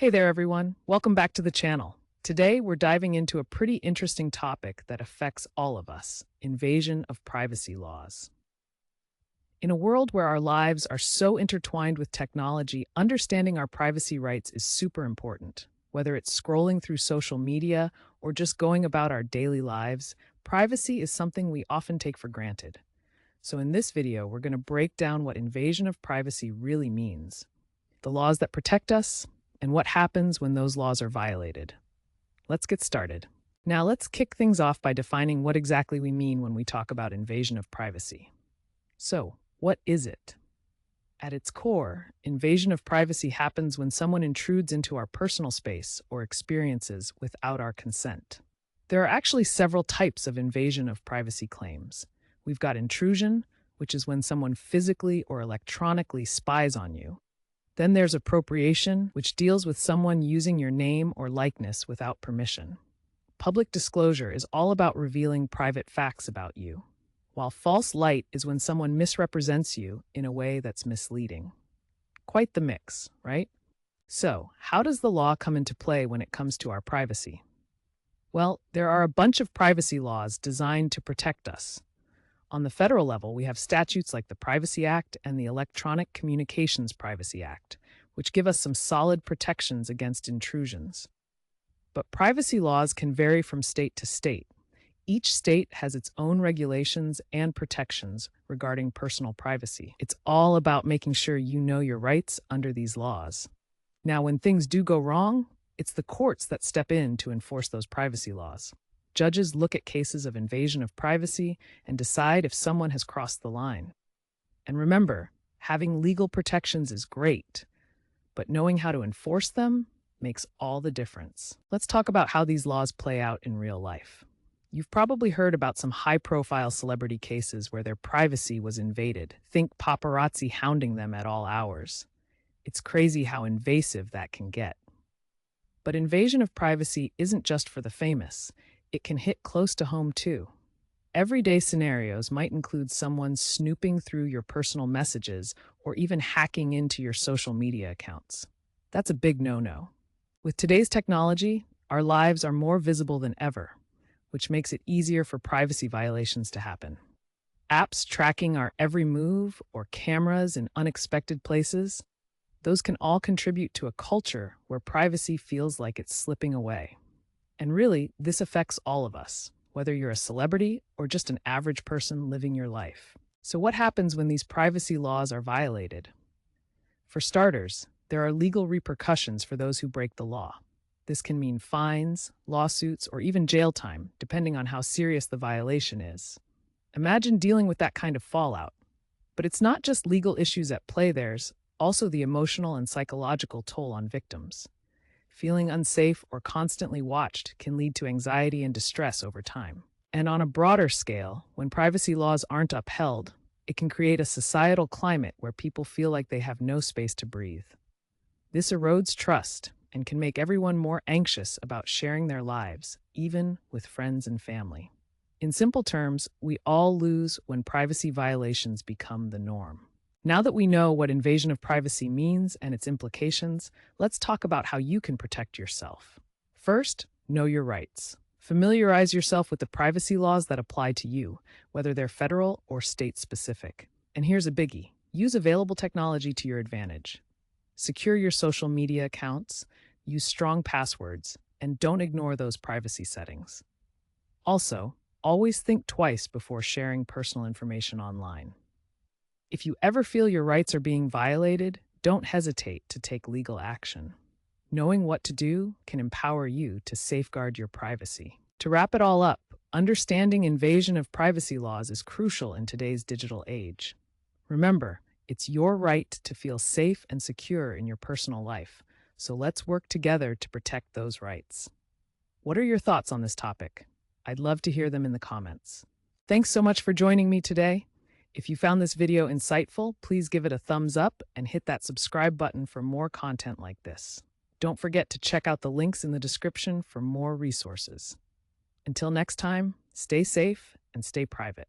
Hey there, everyone. Welcome back to the channel. Today, we're diving into a pretty interesting topic that affects all of us: invasion of privacy laws. In a world where our lives are so intertwined with technology, understanding our privacy rights is super important. Whether it's scrolling through social media or just going about our daily lives, privacy is something we often take for granted. So, in this video, we're going to break down what invasion of privacy really means, the laws that protect us, and what happens when those laws are violated. Let's get started. Now, let's kick things off by defining what exactly we mean when we talk about invasion of privacy. So, what is it? At its core, invasion of privacy happens when someone intrudes into our personal space or experiences without our consent. There are actually several types of invasion of privacy claims. We've got intrusion, which is when someone physically or electronically spies on you. Then there's appropriation, which deals with someone using your name or likeness without permission. Public disclosure is all about revealing private facts about you, while false light is when someone misrepresents you in a way that's misleading. Quite the mix, right? So, how does the law come into play when it comes to our privacy? Well, there are a bunch of privacy laws designed to protect us. On the federal level, we have statutes like the Privacy Act and the Electronic Communications Privacy Act, which give us some solid protections against intrusions. But privacy laws can vary from state to state. Each state has its own regulations and protections regarding personal privacy. It's all about making sure you know your rights under these laws. Now, when things do go wrong, it's the courts that step in to enforce those privacy laws. Judges look at cases of invasion of privacy and decide if someone has crossed the line. And remember, having legal protections is great, but knowing how to enforce them makes all the difference. Let's talk about how these laws play out in real life. You've probably heard about some high-profile celebrity cases where their privacy was invaded. Think paparazzi hounding them at all hours. It's crazy how invasive that can get. But invasion of privacy isn't just for the famous. It can hit close to home too. Everyday scenarios might include someone snooping through your personal messages or even hacking into your social media accounts. That's a big no-no. With today's technology, our lives are more visible than ever, which makes it easier for privacy violations to happen. Apps tracking our every move or cameras in unexpected places, those can all contribute to a culture where privacy feels like it's slipping away. And really, this affects all of us, whether you're a celebrity or just an average person living your life. So what happens when these privacy laws are violated? For starters, there are legal repercussions for those who break the law. This can mean fines, lawsuits, or even jail time, depending on how serious the violation is. Imagine dealing with that kind of fallout. But it's not just legal issues at play, there's also the emotional and psychological toll on victims. Feeling unsafe or constantly watched can lead to anxiety and distress over time. And on a broader scale, when privacy laws aren't upheld, it can create a societal climate where people feel like they have no space to breathe. This erodes trust and can make everyone more anxious about sharing their lives, even with friends and family. In simple terms, we all lose when privacy violations become the norm. Now that we know what invasion of privacy means and its implications, let's talk about how you can protect yourself. First, know your rights. Familiarize yourself with the privacy laws that apply to you, whether they're federal or state-specific. And here's a biggie: use available technology to your advantage. Secure your social media accounts, use strong passwords, and don't ignore those privacy settings. Also, always think twice before sharing personal information online. If you ever feel your rights are being violated, don't hesitate to take legal action. Knowing what to do can empower you to safeguard your privacy. To wrap it all up, understanding invasion of privacy laws is crucial in today's digital age. Remember, it's your right to feel safe and secure in your personal life, so let's work together to protect those rights. What are your thoughts on this topic? I'd love to hear them in the comments. Thanks so much for joining me today. If you found this video insightful, please give it a thumbs up and hit that subscribe button for more content like this. Don't forget to check out the links in the description for more resources. Until next time, stay safe and stay private.